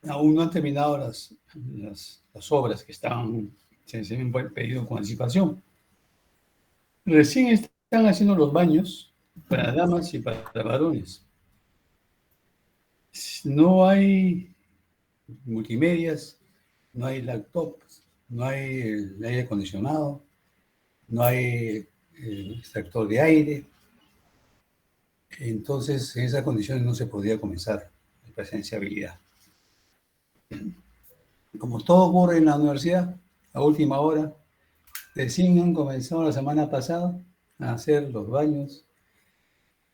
Aún no han terminado las obras que se han pedido con anticipación. Recién están haciendo los baños para damas y para varones. No hay multimedias, no hay laptops, no hay el aire acondicionado, no hay el extractor de aire. Entonces, en esas condiciones no se podía comenzar la presenciabilidad. Como todo ocurre en la universidad, a última hora, recién han comenzado la semana pasada a hacer los baños,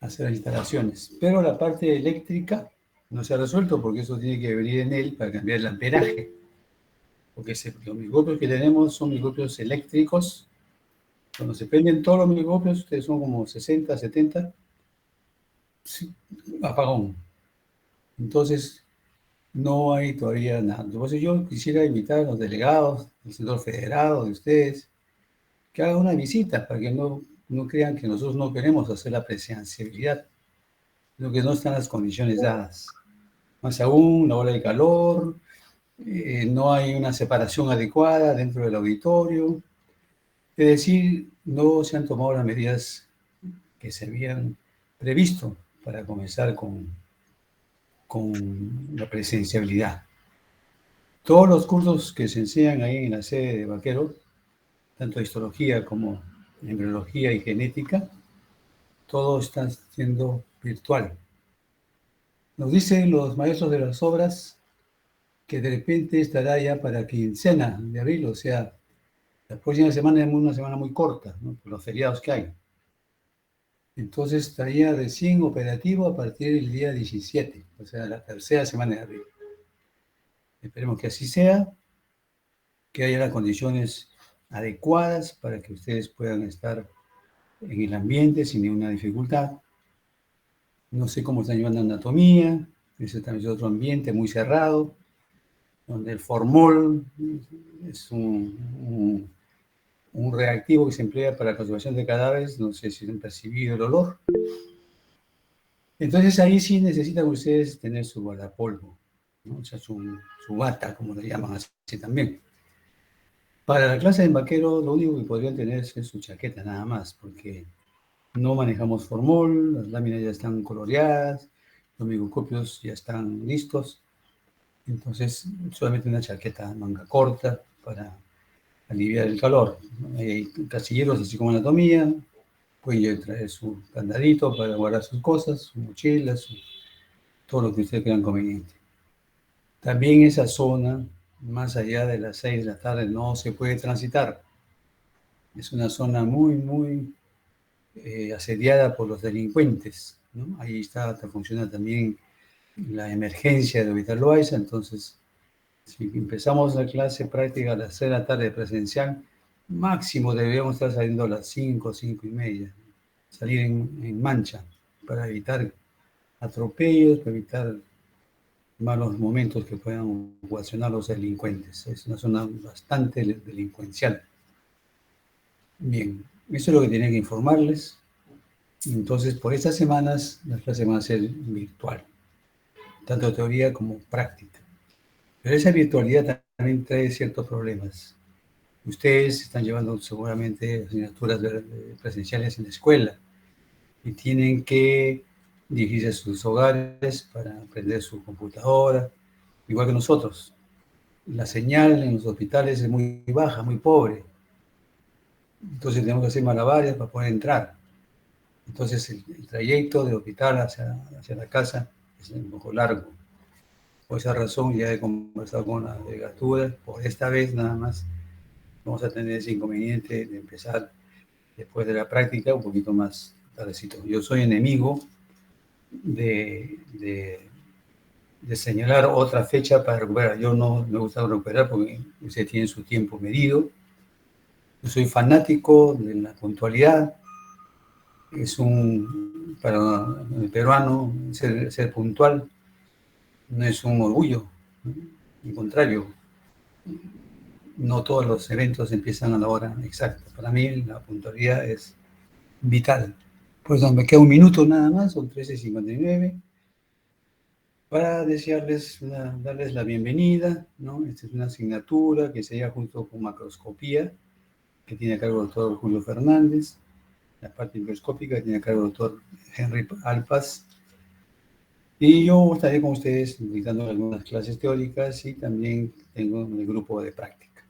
a hacer las instalaciones. Pero la parte eléctrica no se ha resuelto porque eso tiene que venir en él para cambiar el amperaje. Porque los microcopios que tenemos son microcopios eléctricos. Cuando se prenden todos los microcopios, ustedes son como 60, 70, sí, apagón. Entonces, no hay todavía nada. Entonces, yo quisiera invitar a los delegados del sector federado de ustedes que hagan una visita para que no crean que nosotros no queremos hacer la presenciabilidad, sino que no están las condiciones dadas. Más aún, la ola de calor, no hay una separación adecuada dentro del auditorio. Es decir, no se han tomado las medidas que se habían previsto para comenzar con la presenciabilidad. Todos los cursos que se enseñan ahí en la sede de Baquero, tanto histología como embriología y genética, todo está siendo virtual. Nos dicen los maestros de las obras que de repente estará ya para quincena de abril, o sea, la próxima semana es una semana muy corta, ¿no? Por los feriados que hay. Entonces estaría recién operativo a partir del día 17, o sea, la tercera semana de abril. Esperemos que así sea, que haya las condiciones adecuadas para que ustedes puedan estar en el ambiente sin ninguna dificultad. No sé cómo están llevando anatomía, ese también es otro ambiente muy cerrado, donde el formol es un reactivo que se emplea para la conservación de cadáveres, no sé si han percibido el olor. Entonces ahí sí necesitan ustedes tener su guardapolvo, ¿no? O sea, su bata, como le llaman así también. Para la clase de vaquero, lo único que podrían tener es su chaqueta nada más, porque no manejamos formol, las láminas ya están coloreadas, los microscopios ya están listos, entonces solamente una chaqueta manga corta para aliviar el calor. Hay casilleros así como anatomía, pueden traer su candadito para guardar sus cosas, su mochila, todo lo que ustedes crean conveniente. También esa zona, más allá de las 6 de la tarde, no se puede transitar. Es una zona muy asediada por los delincuentes, ¿no? Ahí funciona también la emergencia de Vital Loaiza, entonces si empezamos la clase práctica a las 6 de la tarde presencial, máximo deberíamos estar saliendo a las 5, 5 y media, salir en mancha para evitar atropellos, para evitar malos momentos que puedan ocasionar los delincuentes. Es una zona bastante delincuencial. Bien, eso es lo que tenía que informarles. Entonces, por estas semanas, las clases van a ser virtual, tanto teoría como práctica. Pero esa virtualidad también trae ciertos problemas. Ustedes están llevando seguramente asignaturas presenciales en la escuela y tienen que dirigirse a sus hogares para aprender su computadora, igual que nosotros. La señal en los hospitales es muy baja, muy pobre. Entonces tenemos que hacer malabares para poder entrar. Entonces el trayecto del hospital hacia la casa es un poco largo. Por esa razón ya he conversado con la delegatura. Por esta vez nada más vamos a tener ese inconveniente de empezar después de la práctica un poquito más tardecito. Yo soy enemigo de señalar otra fecha para recuperar. Yo no me gusta recuperar porque usted tiene su tiempo medido. Yo soy fanático de la puntualidad. Para el peruano, ser puntual no es un orgullo, ¿no? Al contrario, no todos los eventos empiezan a la hora exacta. Para mí la puntualidad es vital. Pues me queda un minuto nada más, son 13:59. para desearles, darles la bienvenida, ¿no? Esta es una asignatura que se lleva junto con macroscopía, que tiene a cargo el doctor Julio Fernández, la parte microscópica que tiene a cargo el doctor Henry Alpaz, y yo estaré con ustedes dictando algunas clases teóricas y también tengo el grupo de práctica.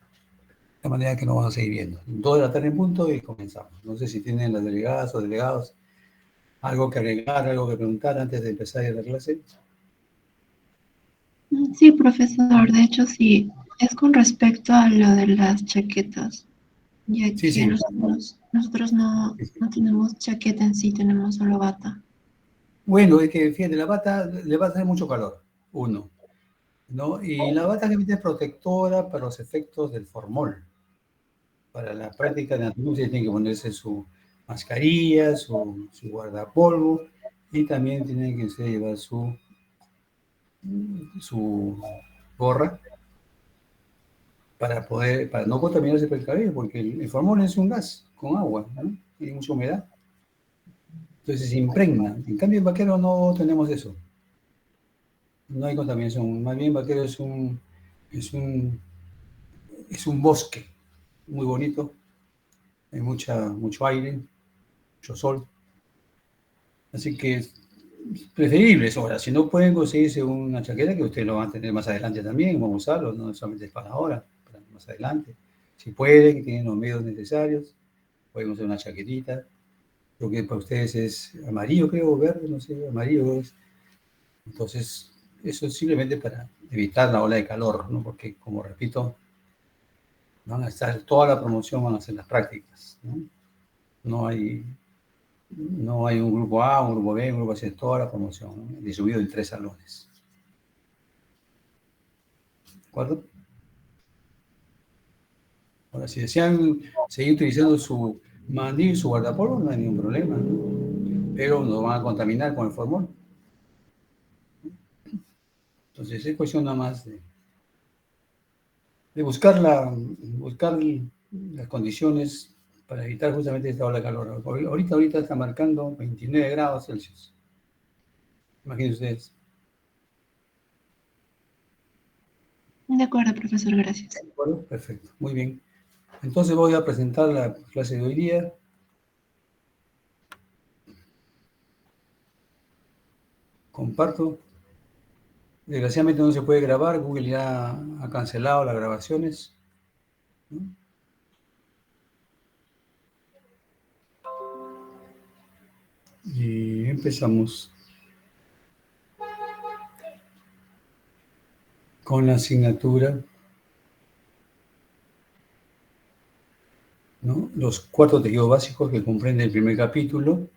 De manera que nos vamos a seguir viendo. 2 de la tarde en punto y comenzamos. No sé si tienen las delegadas o delegados algo que agregar, algo que preguntar antes de empezar la clase. Sí, profesor, de hecho sí, es con respecto a lo de las chaquetas, ya Sí, que sí. nosotros no tenemos chaqueta en sí, tenemos solo bata. Bueno, es que fíjate, la bata le va a hacer mucho calor, uno, ¿no? Y la bata que es protectora para los efectos del formol. Para la práctica de anatomía tiene que ponerse su mascarilla, su guardapolvo y también tiene que llevar su gorra para no contaminarse por el cabello, porque el formol es un gas con agua, ¿no? Tiene mucha humedad. Entonces se impregna. En cambio, en vaquero no tenemos eso. No hay contaminación. Más bien, vaquero es un bosque muy bonito. Hay mucho aire, mucho sol. Así que es preferible eso. Ahora, si no pueden conseguirse una chaqueta, que ustedes lo van a tener más adelante también, vamos a usarlo, no solamente es para ahora, para más adelante. Si pueden, tienen los medios necesarios, podemos hacer una chaquetita. Lo que para ustedes es amarillo, creo, verde, no sé, amarillo es. Entonces, eso es simplemente para evitar la ola de calor, ¿no? Porque, como repito, van a estar, toda la promoción van a ser las prácticas, ¿no? No hay un grupo A, un grupo B, un grupo C, toda la promoción, ¿no? Distribuido en 3 salones. ¿De acuerdo? Ahora, si desean seguir utilizando su mandil, su guardapolvo, no hay ningún problema, ¿no? Pero no van a contaminar con el formol. Entonces, es cuestión nada más de buscar las condiciones para evitar justamente esta ola de calor. Ahorita está marcando 29 grados Celsius. Imagínense ustedes. De acuerdo, profesor, gracias. ¿De acuerdo? Perfecto, muy bien. Entonces voy a presentar la clase de hoy día. Comparto. Desgraciadamente no se puede grabar, Google ya ha cancelado las grabaciones, ¿no? Y empezamos con la asignatura, ¿no? Los 4 tejidos básicos que comprende el primer capítulo.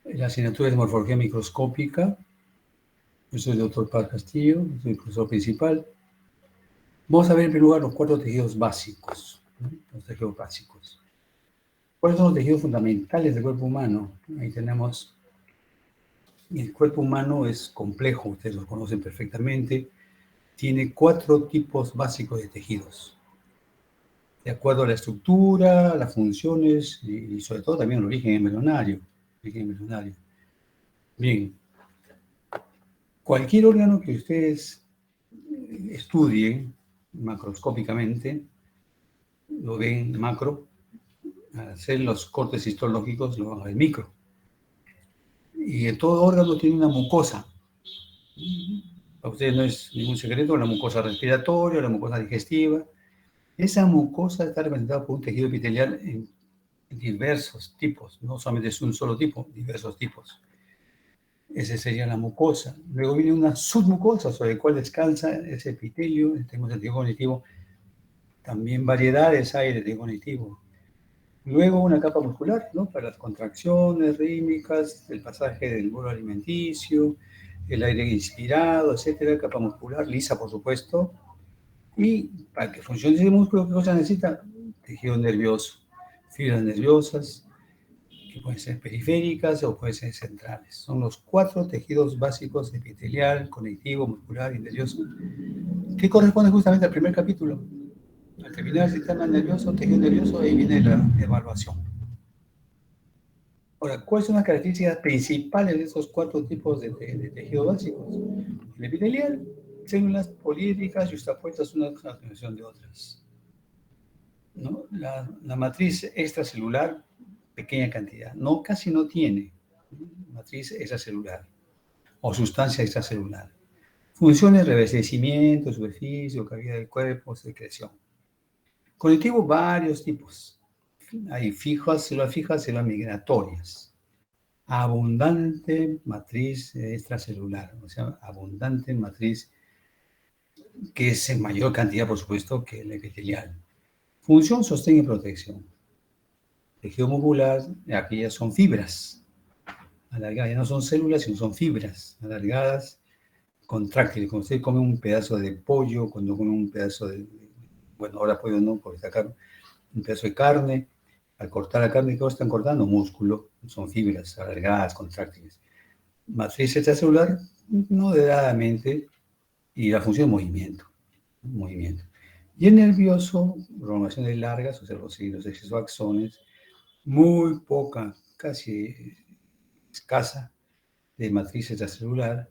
La asignatura es morfología microscópica. Yo soy el doctor Paz Castillo, soy el profesor principal. Vamos a ver en primer lugar los 4 tejidos básicos, ¿no? Los tejidos básicos. ¿Cuáles son los tejidos fundamentales del cuerpo humano? Ahí tenemos, el cuerpo humano es complejo, ustedes lo conocen perfectamente. Tiene 4 tipos básicos de tejidos, de acuerdo a la estructura, las funciones y sobre todo también el origen embrionario. Bien, cualquier órgano que ustedes estudien macroscópicamente, lo ven macro, al hacer los cortes histológicos lo van a ver micro. Y todo órgano tiene una mucosa. Para ustedes no es ningún secreto, la mucosa respiratoria, la mucosa digestiva. Esa mucosa está representada por un tejido epitelial en diversos tipos, no solamente es un solo tipo, diversos tipos. Esa sería la mucosa. Luego viene una submucosa sobre la cual descansa ese epitelio, tenemos el tejido conectivo. También variedades hay de tejido conectivo. Luego una capa muscular, ¿no? Para las contracciones rítmicas, el pasaje del bolo alimenticio, el aire inspirado, etcétera. Capa muscular, lisa por supuesto. Y para que funcione ese músculo, ¿qué cosa necesita? Tejido nervioso, fibras nerviosas, que pueden ser periféricas o pueden ser centrales. Son los 4 tejidos básicos: epitelial, conectivo, muscular y nervioso, que corresponde justamente al primer capítulo. Al terminar el sistema nervioso, tejido nervioso, ahí viene la evaluación. Ahora, ¿cuáles son las características principales de esos 4 tipos de tejidos básicos? El epitelial, células poliédricas yuxtapuestas unas a continuación de otras, ¿no? La matriz extracelular, pequeña cantidad, casi no tiene matriz extracelular o sustancia extracelular. Funciones: revestecimiento, superficie o cavidad del cuerpo, secreción. Conectivo, varios tipos. Hay células fijas, células migratorias. Abundante matriz extracelular, o sea, abundante matriz que es en mayor cantidad, por supuesto, que el epitelial. Función: sostén y protección. Tejido muscular, aquellas son fibras alargadas, ya no son células, sino son fibras alargadas, contráctiles. Cuando usted come un pedazo de pollo, cuando come un pedazo de, bueno, ahora pollo no, porque sacar un pedazo de carne, al cortar la carne, ¿qué están cortando? Músculo, son fibras alargadas, contráctiles. Matriz extracelular, moderadamente, y la función: movimiento. Y el nervioso, prolongaciones largas, o sea, los exoaxones, muy poca, casi escasa, de matriz extracelular.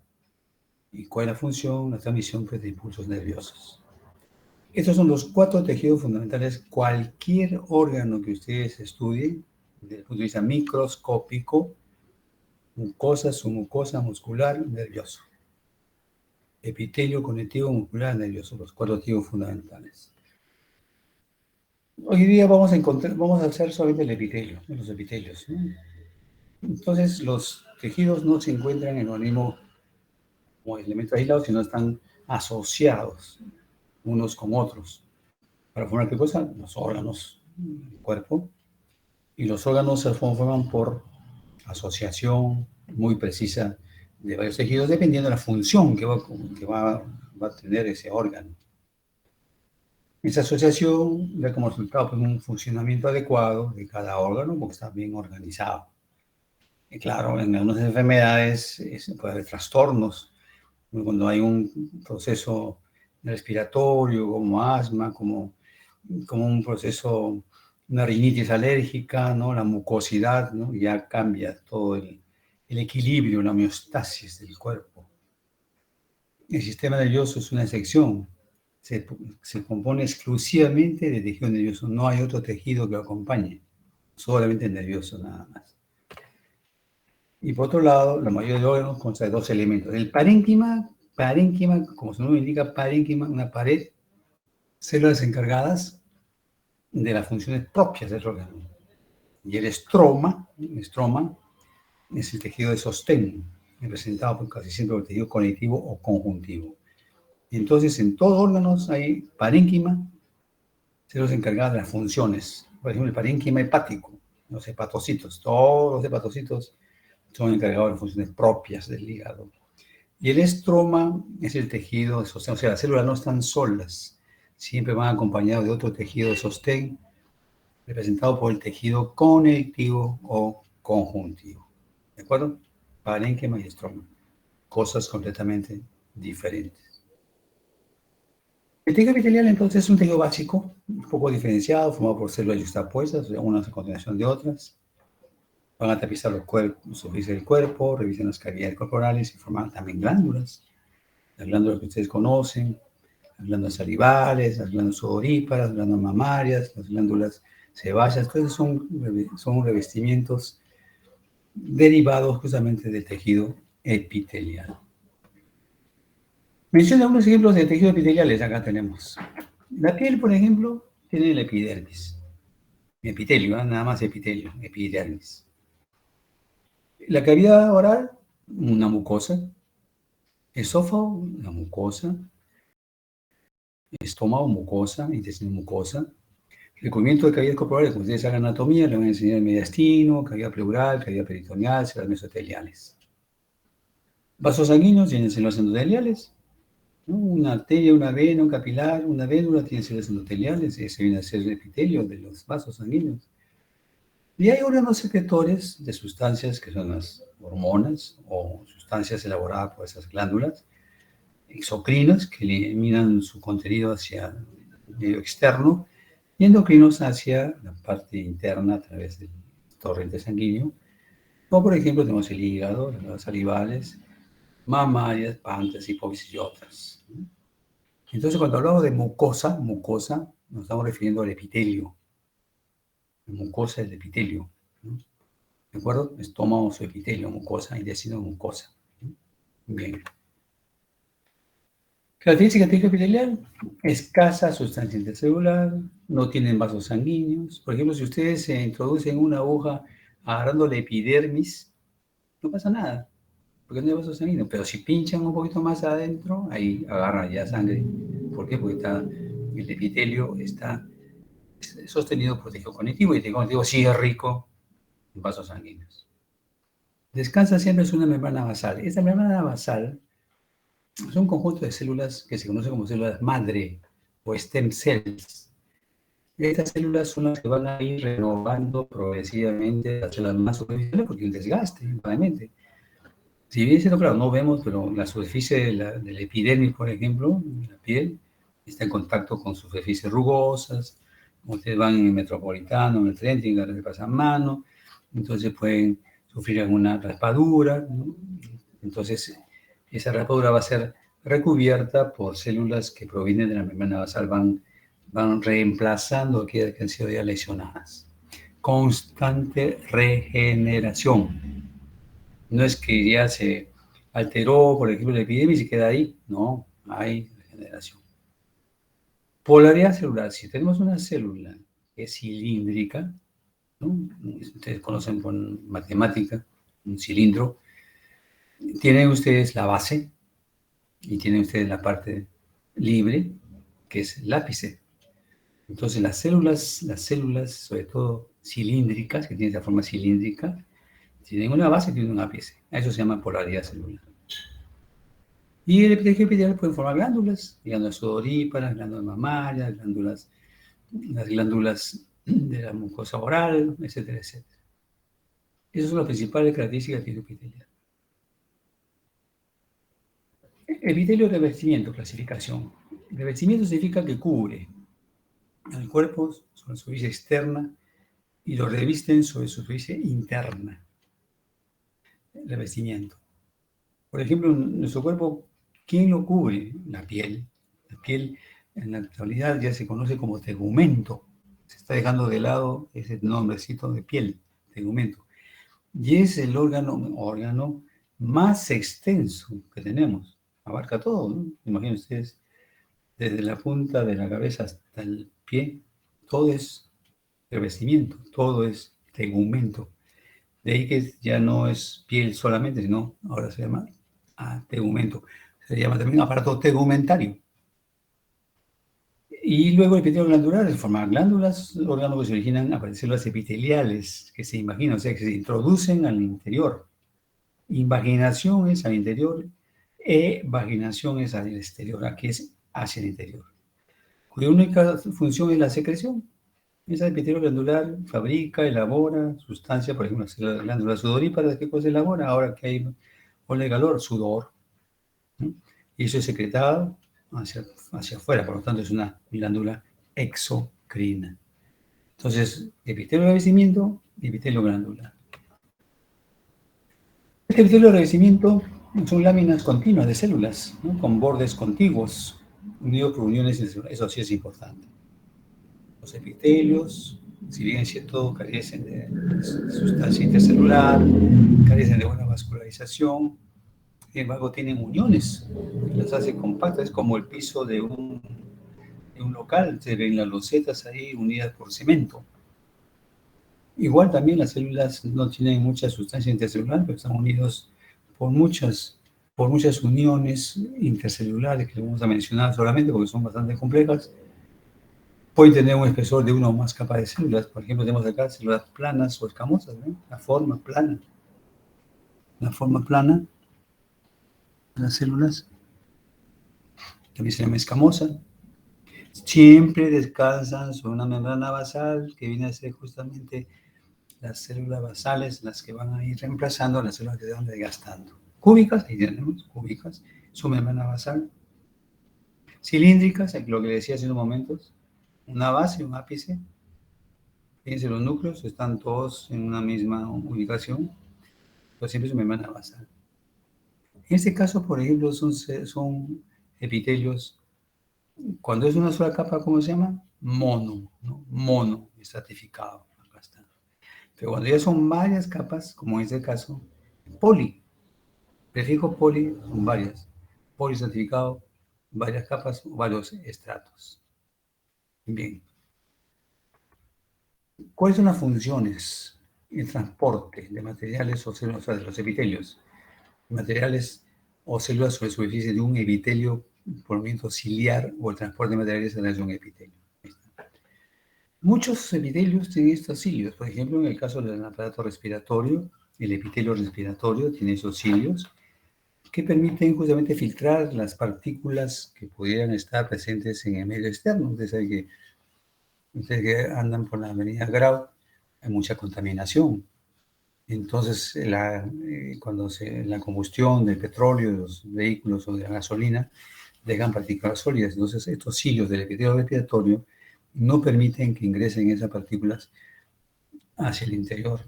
¿Y cuál es la función? La transmisión, pues, de impulsos nerviosos. Estos son los 4 tejidos fundamentales. Cualquier órgano que ustedes estudien, desde el punto de vista microscópico: mucosa, submucosa, muscular, nervioso. Epitelio, conectivo, muscular, nervioso, los 4 tejidos fundamentales. Hoy día vamos a hacer solamente el epitelio, los epitelios, ¿no? Entonces, los tejidos no se encuentran en el organismo como elementos aislados, sino están asociados unos con otros. ¿Para formar qué cosa? Los órganos del cuerpo. Y los órganos se forman por asociación muy precisa de varios tejidos, dependiendo de la función que va a tener ese órgano. Esa asociación da como resultado, pues, un funcionamiento adecuado de cada órgano, porque está bien organizado. Y claro, en algunas enfermedades puede haber trastornos, cuando hay un proceso respiratorio, como asma, como un proceso, una rinitis alérgica, ¿no? La mucosidad, ¿no? Ya cambia todo el equilibrio, la homeostasis del cuerpo. El sistema nervioso es una excepción. Se compone exclusivamente de tejido nervioso. No hay otro tejido que lo acompañe. Solamente el nervioso, nada más. Y por otro lado, la mayoría de órganos consta de 2 elementos. El parénquima, como su nombre indica, parénquima, una pared, células encargadas de las funciones propias del órgano. Y el estroma es el tejido de sostén, representado por casi siempre el tejido conectivo o conjuntivo. Y entonces, en todos los órganos hay parénquima, células encargadas de las funciones. Por ejemplo, el parénquima hepático, los hepatocitos, todos los hepatocitos son encargados de las funciones propias del hígado. Y el estroma es el tejido de sostén, o sea, las células no están solas, siempre van acompañadas de otro tejido de sostén, representado por el tejido conectivo o conjuntivo. ¿De acuerdo? Parénquima y estroma, cosas completamente diferentes. El tejido epitelial, entonces, es un tejido básico, un poco diferenciado, formado por células yuxtapuestas, unas a continuación de otras. Van a tapizar los superficie del cuerpo, revisan las cavidades corporales y forman también glándulas. Las glándulas que ustedes conocen, las glándulas salivales, las glándulas sudoríparas, las glándulas mamarias, las glándulas sebáceas. Todos son revestimientos derivados justamente del tejido epitelial. Menciono algunos ejemplos de tejidos epiteliales. Acá tenemos. La piel, por ejemplo, tiene el epidermis. Epitelio, nada más epitelio, epidermis. La cavidad oral, una mucosa. Esófago, una mucosa. Estómago, mucosa. Intestino, mucosa. Recubrimiento de cavidades corporales, como ustedes saben anatomía, le van a enseñar el mediastino, cavidad pleural, cavidad peritoneal, células mesoteliales. Vasos sanguíneos tienen células endoteliales, ¿no? Una arteria, una vena, un capilar, una vénula tiene células endoteliales, ese viene a ser el epitelio de los vasos sanguíneos. Y hay órganos secretores de sustancias que son las hormonas o sustancias elaboradas por esas glándulas, exocrinas que eliminan su contenido hacia el medio externo, y endocrinos hacia la parte interna a través del torrente sanguíneo. Como por ejemplo tenemos el hígado, las glándulas salivales, mamarias, páncreas, hipófisis y otras. Entonces, cuando hablamos de mucosa, nos estamos refiriendo al epitelio. La mucosa es el epitelio, ¿no? ¿De acuerdo? Estómago, su epitelio, mucosa, intestino, mucosa. Bien. Característica epitelial, escasa sustancia intercelular, no tienen vasos sanguíneos. Por ejemplo, si ustedes se introducen una aguja agarrando la epidermis, no pasa nada, porque no hay vasos sanguíneos. Pero si pinchan un poquito más adentro, ahí agarra ya sangre. ¿Por qué? Porque el epitelio está sostenido por tejido conectivo y el tejido conectivo sí es rico en vasos sanguíneos. Descansa siempre en una membrana basal. Esta membrana basal es un conjunto de células que se conocen como células madre o stem cells. Estas células son las que van a ir renovando progresivamente las células más superficiales porque hay un desgaste, obviamente. Si bien siendo claro, no vemos, pero la superficie del epidermis, por ejemplo, la piel, está en contacto con superficies rugosas. Ustedes van en el Metropolitano, en el tren, tienen que pasar mano, entonces pueden sufrir alguna raspadura, ¿no? Entonces, esa raspadura va a ser recubierta por células que provienen de la membrana basal, van reemplazando aquellas que han sido ya lesionadas. Constante regeneración. No es que ya se alteró, por ejemplo, la epidemia y se queda ahí. No, hay regeneración. Polaridad celular. Si tenemos una célula que es cilíndrica, ¿no? Ustedes conocen por matemática, un cilindro, tienen ustedes la base y tienen ustedes la parte libre, que es el ápice. Entonces las células, sobre todo cilíndricas, que tienen esa forma cilíndrica, tienen una base y tienen un ápice. A eso se llama polaridad celular. Y el epitelio epitelial puede formar glándulas sudoríparas, glándulas mamarias, las glándulas de la mucosa oral, etcétera, etcétera. Esas son las principales características del epitelial. Epitelio revestimiento, clasificación. Revestimiento significa que cubre al cuerpo sobre la superficie externa y lo revisten sobre su superficie interna. Revestimiento. Por ejemplo, en nuestro cuerpo, ¿quién lo cubre? La piel. La piel en la actualidad ya se conoce como tegumento. Se está dejando de lado ese nombrecito de piel, tegumento. Y es el órgano más extenso que tenemos. Abarca todo, ¿no? Imaginen ustedes, desde la punta de la cabeza hasta el pie, todo es revestimiento, todo es tegumento. De ahí que ya no es piel solamente, sino ahora se llama tegumento. Se llama también aparato tegumentario. Y luego el epitelio glandular, en forma de glándulas, órganos que se originan a partir de células epiteliales, que se imaginan, o sea, que se introducen al interior. Invaginación es al interior, vaginación es al exterior, aquí es hacia el interior. Cuya única función es la secreción. Esa epitelio glandular fabrica, elabora sustancia, por ejemplo, la glándula sudorípara, ¿qué cosa elabora? Ahora que hay ola de calor, sudor, ¿no? Y eso es secretado hacia afuera, por lo tanto es una glándula exocrina. Entonces, epitelio de revestimiento y epitelio glandular. Este epitelio de revestimiento son láminas continuas de células, ¿no? Con bordes contiguos, unidos por uniones, eso sí es importante. Los epitelios, si bien es cierto, carecen de sustancia intercelular, carecen de buena vascularización, sin embargo tienen uniones que las hace compactas, es como el piso de un local, se ven las losetas ahí unidas por cemento. Igual también las células no tienen mucha sustancia intercelular, pero están unidos por muchas uniones intercelulares que vamos a mencionar solamente porque son bastante complejas. Pueden tener un espesor de una o más capas de células. Por ejemplo, tenemos acá células planas o escamosas, ¿no? La forma plana de las células también se llama escamosa. Siempre descansan sobre una membrana basal que viene a ser justamente las células basales, las que van a ir reemplazando a las células que se van desgastando. Cúbicas, ahí tenemos cúbicas, su membrana basal. Cilíndricas, lo que le decía hace unos momentos, una base, un ápice. Fíjense, los núcleos están todos en una misma ubicación, pero siempre su membrana basal. En este caso, por ejemplo, son epitelios, cuando es una sola capa, ¿cómo se llama? Mono, ¿no? Mono estratificado. Acá está. Pero cuando ya son varias capas, como en este caso, poli. Prefijo poli son varias. Polistratificado, varias capas, varios estratos. Bien. ¿Cuáles son las funciones en transporte de materiales o células, o sea, de los epitelios? Materiales o células sobre la superficie de un epitelio por movimiento ciliar o el transporte de materiales a través de un epitelio. Muchos epitelios tienen estos cilios. Por ejemplo, en el caso del aparato respiratorio, el epitelio respiratorio tiene esos cilios que permiten justamente filtrar las partículas que pudieran estar presentes en el medio externo. Ustedes que andan por la avenida Grau, hay mucha contaminación. Entonces, cuando la combustión del petróleo, de los vehículos o de la gasolina, dejan partículas sólidas. Entonces, estos cilios del epitelio respiratorio no permiten que ingresen esas partículas hacia el interior.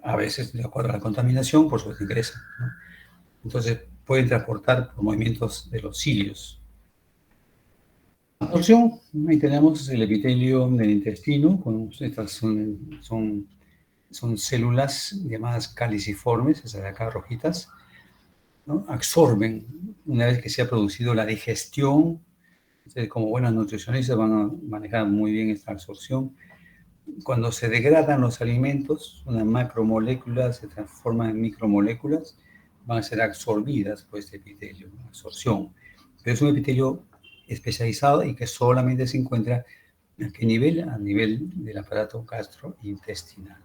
A veces, de acuerdo a la contaminación, por supuesto, ingresan, ¿no? Entonces, pueden transportar por movimientos de los cilios. Absorción, ahí tenemos el epitelio del intestino, estas son células llamadas caliciformes, esas de acá rojitas, ¿no? Absorben una vez que se ha producido la digestión. Ustedes como buenas nutricionistas van a manejar muy bien esta absorción. Cuando se degradan los alimentos, una macromolécula se transforma en micromoléculas, van a ser absorbidas por este epitelio, absorción. Pero es un epitelio especializado y que solamente se encuentra ¿a qué nivel? A nivel del aparato gastrointestinal.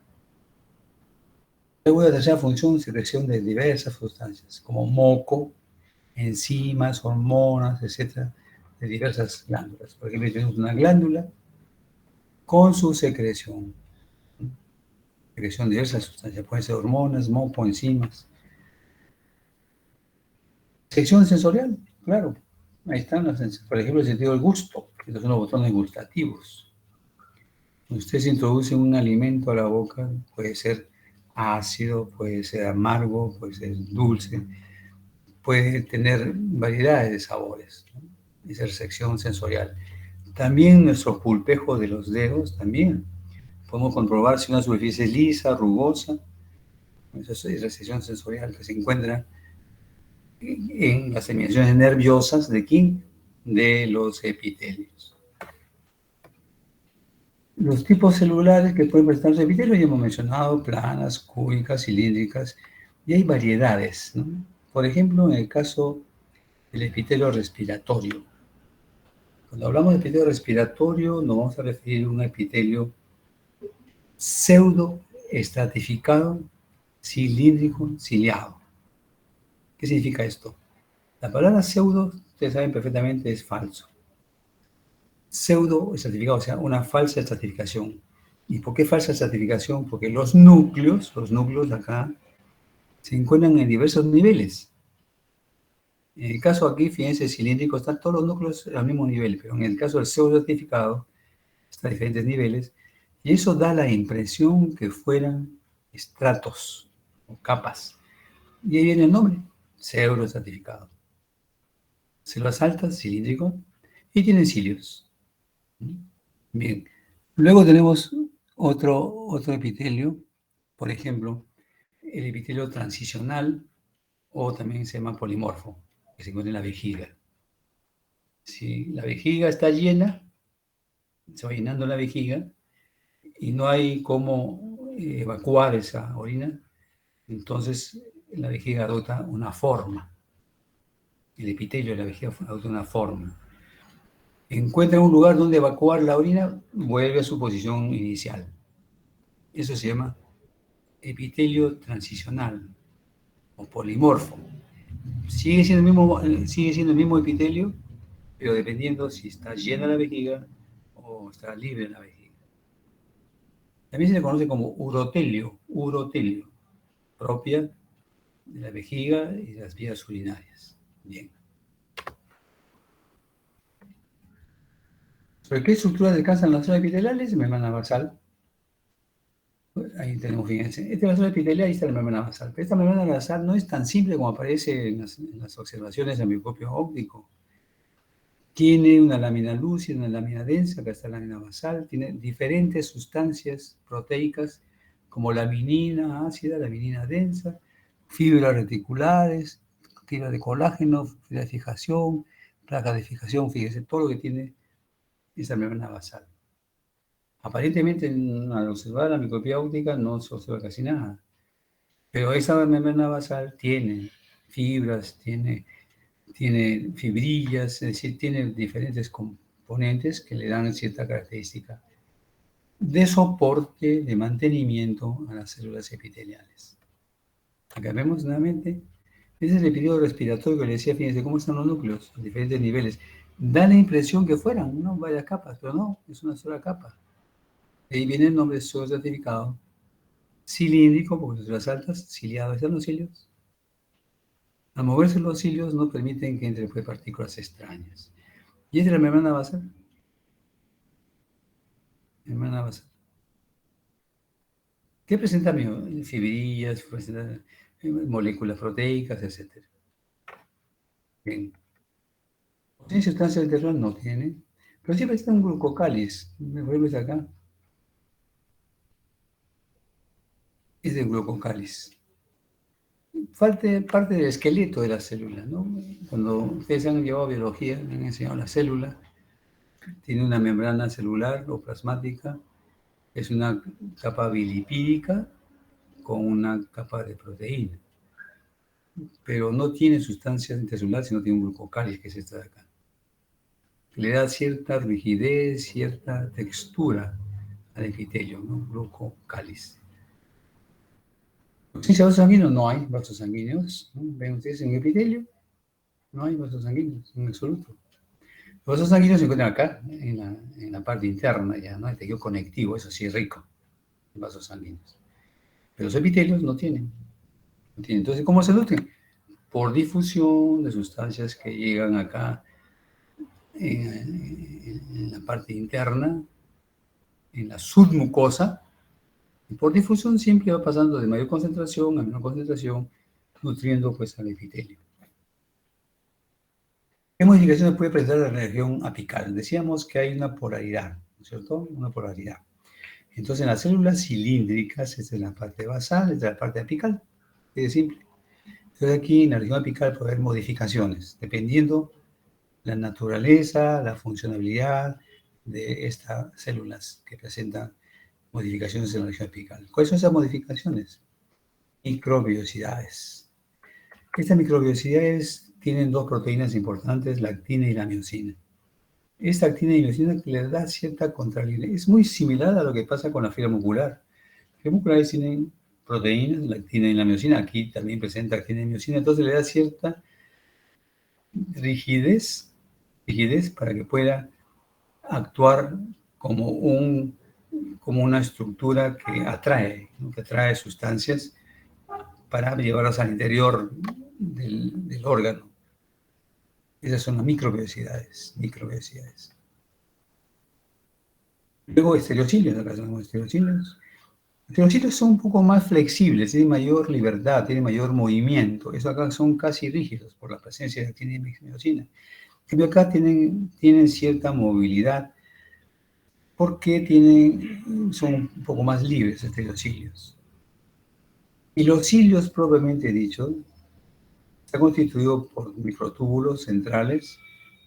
Luego de la tercera función, secreción de diversas sustancias, como moco, enzimas, hormonas, etcétera, de diversas glándulas. Por ejemplo, tenemos una glándula con su secreción. Secreción de diversas sustancias, pueden ser hormonas, moco, enzimas. Sección sensorial, claro. Ahí están, por ejemplo, el sentido del gusto, que son los botones gustativos. Usted se introduce un alimento a la boca, puede ser ácido, puede ser amargo, puede ser dulce, puede tener variedades de sabores, ¿no? Esa es sección sensorial. También nuestros pulpejos de los dedos, también podemos comprobar si una superficie es lisa, rugosa. Esa es la sección sensorial que se encuentra en las terminaciones nerviosas de quién? De los epitelios. Los tipos celulares que pueden presentar los epitelios ya hemos mencionado, planas, cúbicas, cilíndricas, y hay variedades, ¿no? Por ejemplo, en el caso del epitelio respiratorio. Cuando hablamos de epitelio respiratorio, nos vamos a referir a un epitelio pseudo estratificado, cilíndrico, ciliado. ¿Qué significa esto? La palabra pseudo, ustedes saben perfectamente, es falso. Pseudo estratificado, o sea, una falsa estratificación. ¿Y por qué falsa estratificación? Porque los núcleos de acá, se encuentran en diversos niveles. En el caso aquí, fíjense, cilíndrico, están todos los núcleos al mismo nivel, pero en el caso del pseudo estratificado, está a diferentes niveles, y eso da la impresión que fueran estratos o capas. Y ahí viene el nombre, pseudo estratificado. Células altas, cilíndrico, y tienen cilios. Bien. Luego tenemos otro epitelio, por ejemplo, el epitelio transicional, o también se llama polimorfo, que se encuentra en la vejiga. Si la vejiga está llena, se va llenando la vejiga y no hay cómo evacuar esa orina, entonces la vejiga adopta una forma. El epitelio de la vejiga adopta una forma. Encuentra un lugar donde evacuar la orina, vuelve a su posición inicial. Eso se llama epitelio transicional o polimorfo. Sigue siendo el mismo epitelio, pero dependiendo si está llena la vejiga o está libre la vejiga. También se le conoce como urotelio, propia de la vejiga y de las vías urinarias. Bien. ¿Sobre qué estructuras descansan las zonas epiteliales? Membrana basal. Ahí tenemos, fíjense. Esta es la zona epitelial, ahí está la membrana basal. Pero esta membrana basal no es tan simple como aparece en las observaciones del microscopio óptico. Tiene una lámina lúcida, una lámina densa, acá está la lámina basal, tiene diferentes sustancias proteicas como laminina ácida, laminina densa, fibras reticulares, fibras de colágeno, fibras de fijación, placas de fijación, fíjese todo lo que tiene esa membrana basal. Aparentemente, al observar la microscopía óptica no se observa casi nada, pero esa membrana basal tiene fibras, tiene fibrillas, es decir, tiene diferentes componentes que le dan cierta característica de soporte, de mantenimiento a las células epiteliales. Acá vemos nuevamente, ese es el epitelio respiratorio que le decía, fíjense cómo están los núcleos, a diferentes niveles. Da la impresión que fueran, ¿no? Varias capas, pero no, es una sola capa. De ahí viene el nombre certificado cilíndrico, porque son las altas, ciliados están los cilios. Al moverse los cilios no permiten que entre partículas extrañas. Y es de la membrana basal. Membrana basal. ¿Qué presenta fibrillas, presenta moléculas proteicas, etcétera? Bien. ¿Tiene sustancia del terreno? No tiene. Pero siempre está un glucocáliz. Me vuelves acá. Es el glucocáliz. Parte del esqueleto de la célula, ¿no? Cuando ustedes han llevado biología, me han enseñado la célula, tiene una membrana celular o plasmática, es una capa bilipídica con una capa de proteína, pero no tiene sustancia intracelular, sino tiene un glucocáliz, que es esta de acá. Le da cierta rigidez, cierta textura al epitelio, ¿no? Glucocáliz. ¿Sí, vasos sanguíneos? No hay vasos sanguíneos, ¿no? ¿Ven ustedes en el epitelio? No hay vasos sanguíneos, en absoluto. Los vasos sanguíneos se encuentran acá, en la parte interna ya, ¿no? El tejido conectivo, eso sí es rico, en vasos sanguíneos. Pero los epitelios no tienen. No tienen. Entonces, ¿cómo se nutren? Por difusión de sustancias que llegan acá en la parte interna, en la submucosa, y por difusión siempre va pasando de mayor concentración a menor concentración, nutriendo pues al epitelio. ¿Qué modificaciones puede presentar la región apical? Decíamos que hay una polaridad, ¿no es cierto? Una polaridad. Entonces, en las células cilíndricas, esta es la parte basal, esta es la parte apical. Es simple. Entonces, aquí en la región apical puede haber modificaciones, dependiendo la naturaleza, la funcionalidad de estas células que presentan modificaciones en la región apical. ¿Cuáles son esas modificaciones? Microbiosidades. Estas microbiosidades tienen dos proteínas importantes, la actina y la miosina. Esta actina y miosina que les da cierta contrariedad. Es muy similar a lo que pasa con la fibra muscular. Las fibras musculares tienen proteínas, la actina y la miosina. Aquí también presenta actina y miosina, entonces le da cierta rigidez para que pueda actuar como, como una estructura que atrae, ¿no? Que atrae sustancias para llevarlas al interior del órgano. Esas son las microbiosidades. Luego estereocilios, acá tenemos estereocilios. Los estereocilios son un poco más flexibles, tienen mayor libertad, tienen mayor movimiento. Eso acá son casi rígidos por la presencia de actina y miosina. En acá tienen cierta movilidad porque son un poco más libres estos cilios. Y los cilios, propiamente dicho, está constituido por microtúbulos centrales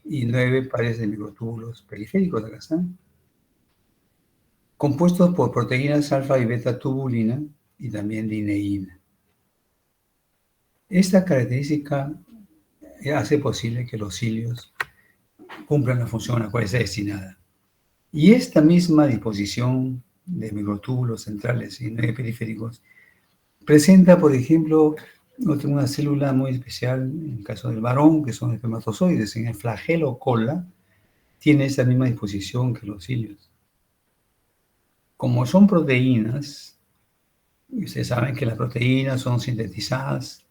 y 9 pares de microtúbulos periféricos, acá están, compuestos por proteínas alfa y beta tubulina y también lineína. Esta característica hace posible que los cilios cumplan la función a la cual está destinada. Y esta misma disposición de microtúbulos centrales y 9 periféricos presenta, por ejemplo, una célula muy especial, en el caso del varón, que son espermatozoides. En el flagelo cola tiene esa misma disposición que los cilios. Como son proteínas, ustedes saben que las proteínas son sintetizadas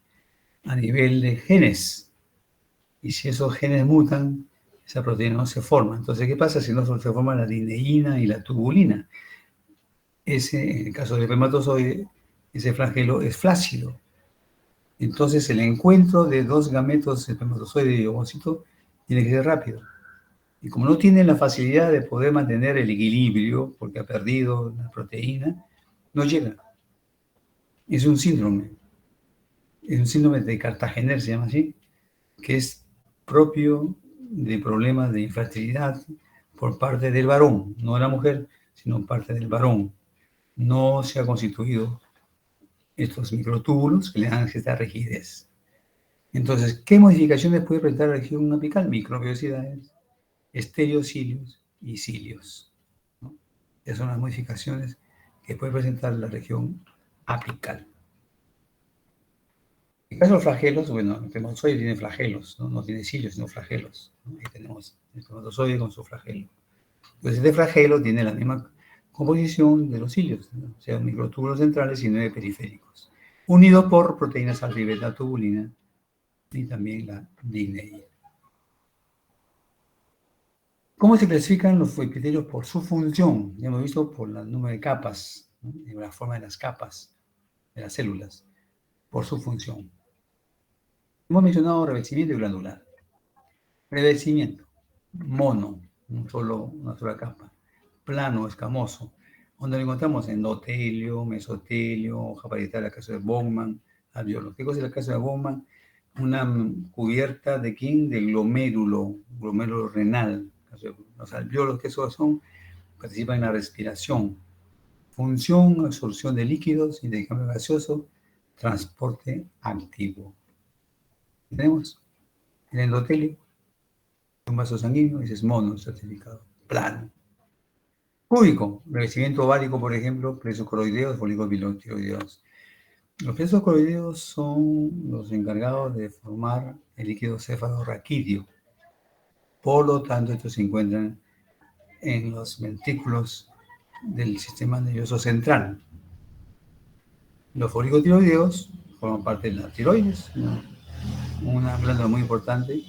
a nivel de genes. Y si esos genes mutan, esa proteína no se forma. Entonces, ¿qué pasa si no se forma la lineína y la tubulina? en el caso del espermatozoide, ese flagelo es flácido. Entonces, el encuentro de dos gametos, espermatozoide y ovocito, tiene que ser rápido. Y como no tiene la facilidad de poder mantener el equilibrio, porque ha perdido la proteína, no llega. Es un síndrome. Es un síndrome de Cartagener, se llama así, que es propio de problemas de infertilidad por parte del varón, no de la mujer, sino parte del varón. No se ha constituido estos microtúbulos que le dan esta rigidez. Entonces, ¿qué modificaciones puede presentar la región apical? Microbiosidades, estereocilios y cilios, ¿no? Esas son las modificaciones que puede presentar la región apical. En el caso de los flagelos, bueno, el espermatozoide tiene flagelos, ¿no? No tiene cilios, sino flagelos, ¿no? Ahí tenemos el espermatozoide con su flagelo. Entonces, este flagelo tiene la misma composición de los cilios, ¿no? O sea, microtúbulos centrales y 9 periféricos, unidos por proteínas alfa tubulina y también la DNI. ¿Cómo se clasifican los epitelios por su función? Ya hemos visto por el número de capas, ¿no? Y la forma de las capas de las células, por su función. Hemos mencionado revestimiento y glandular. Revestimiento, mono, una sola capa. Plano, escamoso, donde lo encontramos endotelio, mesotelio, hoja parietal, el caso de Bowman, alveolos. ¿Qué cosa es el caso de Bowman? Una cubierta de quién? De glomérulo renal. Los alveolos, ¿qué son? Participan en la respiración. Función, absorción de líquidos, intercambio gaseoso, transporte activo. Tenemos el endotelio, un vaso sanguíneo, ese es mono certificado, plano. Cúbico, revestimiento ovárico, por ejemplo, plexos coroideos, folículos tiroideos. Los plexos coroideos son los encargados de formar el líquido cefalorraquídeo. Por lo tanto, estos se encuentran en los ventrículos del sistema nervioso central. Los folículos tiroideos forman parte de la tiroides, una glándula muy importante.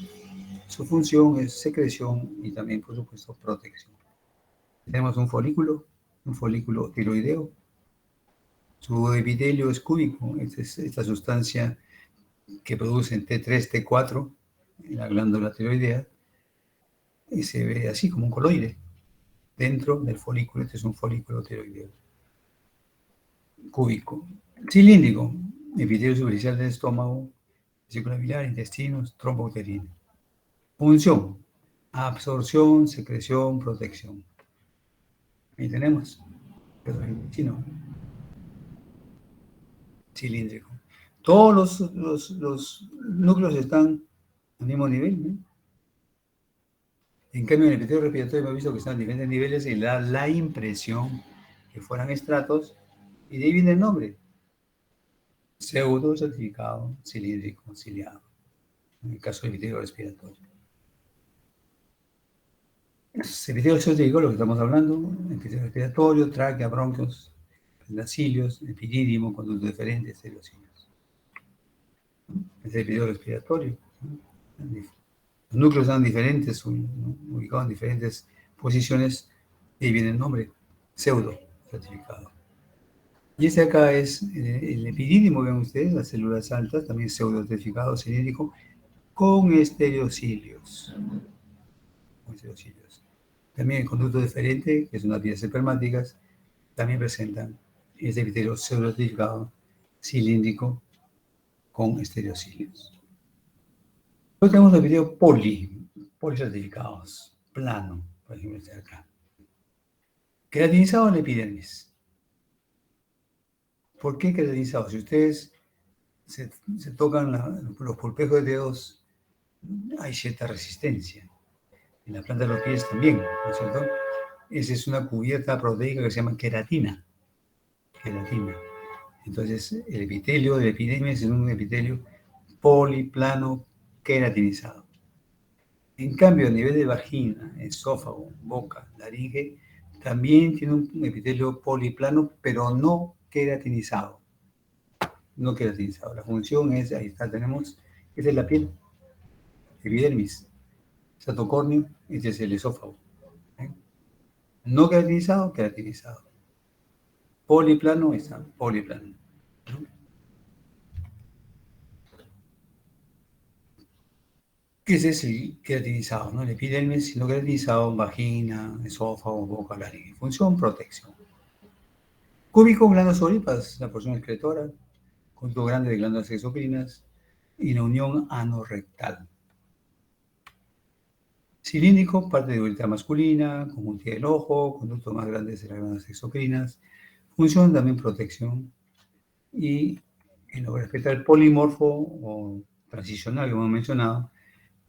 Su función es secreción y también, por supuesto, protección. Tenemos un folículo tiroideo. Su epitelio es cúbico, es esta sustancia que producen T3, T4 en la glándula tiroidea, y se ve así como un coloide dentro del folículo. Este es un folículo tiroideo cúbico. Cilíndrico, epitelio superficial del estómago, vesícula biliar, intestinos, trompa uterina. Función, absorción, secreción, protección. Ahí tenemos, pero en chino, cilíndrico. Todos los núcleos están al mismo nivel, ¿no? En cambio, en el epitelio respiratorio hemos visto que están a diferentes niveles y da la impresión que fueran estratos, y de ahí viene el nombre, pseudo certificado cilíndrico ciliado, en el caso del epitelio respiratorio. El epitelio certificado, lo que estamos hablando, epitelio respiratorio, tráquea, bronquios, cilios, epidídimo, conducto deferente, estereocilios. Es el epitelio respiratorio, ¿no? Los núcleos están diferentes, ubicados en diferentes posiciones, y ahí viene el nombre, pseudo certificado. Y este acá es el epidídimo, vean ustedes, las células altas, también pseudo certificado cilíndrico, con estereocilios. También el conducto deferente, que son las vías espermáticas, también presentan este epitelio pseudo certificado cilíndrico con estereocilios. Luego tenemos el epitelio policertificados, plano, por ejemplo, este de acá. Queratinizado en la epidermis. ¿Por qué queratinizado? Si ustedes se tocan los pulpejos de dedos, hay cierta resistencia. En la planta de los pies también, ¿no es cierto? Esa es una cubierta proteica que se llama queratina. Entonces, el epitelio de la epidermis es un epitelio poliplano queratinizado. En cambio, a nivel de vagina, esófago, boca, laringe, también tiene un epitelio poliplano, pero no queratinizado. No queratinizado. La función es, ahí está, tenemos, esta es la piel, epidermis, satocórneo, este es el esófago. ¿Eh? No queratinizado, queratinizado. poliplano, ahí está, poliplano. ¿No? Ese es el queratinizado, ¿no? El epidermis, sino queratinizado, vagina, esófago, boca, laringe. Función, protección. Cúbico, glándulas oríparas, la porción excretora, conjunto grande de glándulas exocrinas y la unión anorrectal. Cilíndrico, parte de uretra masculina, conjuntiva del ojo, conducto más grande de las glándulas exocrinas. Función, también protección. Y en lo que respecta al polimorfo o transicional que hemos mencionado,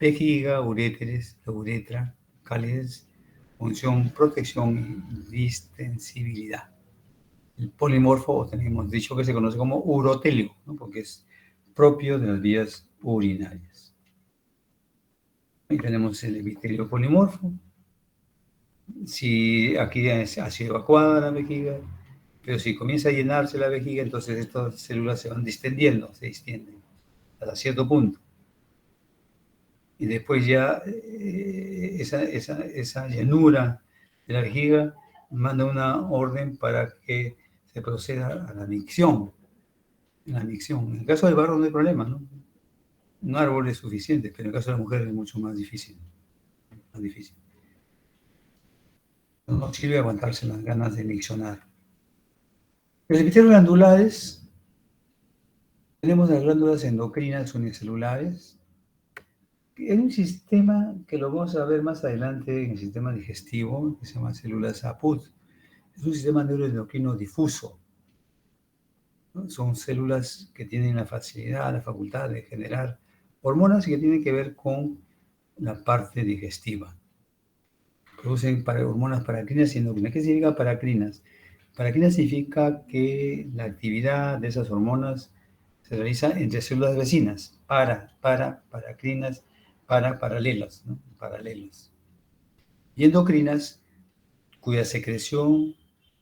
vejiga, uréteres, la uretra, cálices, función, protección y distensibilidad. El polimorfo, tenemos dicho que se conoce como urotelio, ¿no? Porque es propio de las vías urinarias. Ahí tenemos el epitelio polimorfo. Si aquí ha sido evacuada la vejiga, pero si comienza a llenarse la vejiga, entonces estas células se van distendiendo, se distienden hasta cierto punto. Y después ya esa llenura de la vejiga manda una orden para que se proceda a la micción. La micción. En el caso del varón no hay problema, ¿no? Un árbol es suficiente, pero en el caso de la mujer es mucho más difícil. Más difícil. No sirve aguantarse las ganas de miccionar. Los epitelios glandulares, tenemos las glándulas endocrinas unicelulares. Es un sistema que lo vamos a ver más adelante en el sistema digestivo, que se llama células Apud. Es un sistema neuroendocrino difuso, ¿no? Son células que tienen la facilidad, la facultad de generar hormonas y que tienen que ver con la parte digestiva. Producen hormonas paracrinas y endocrinas. ¿Qué significa paracrinas? Paracrinas significa que la actividad de esas hormonas se realiza entre células vecinas, paracrinas, paralelas, ¿no? Paralelas. Y endocrinas, cuya secreción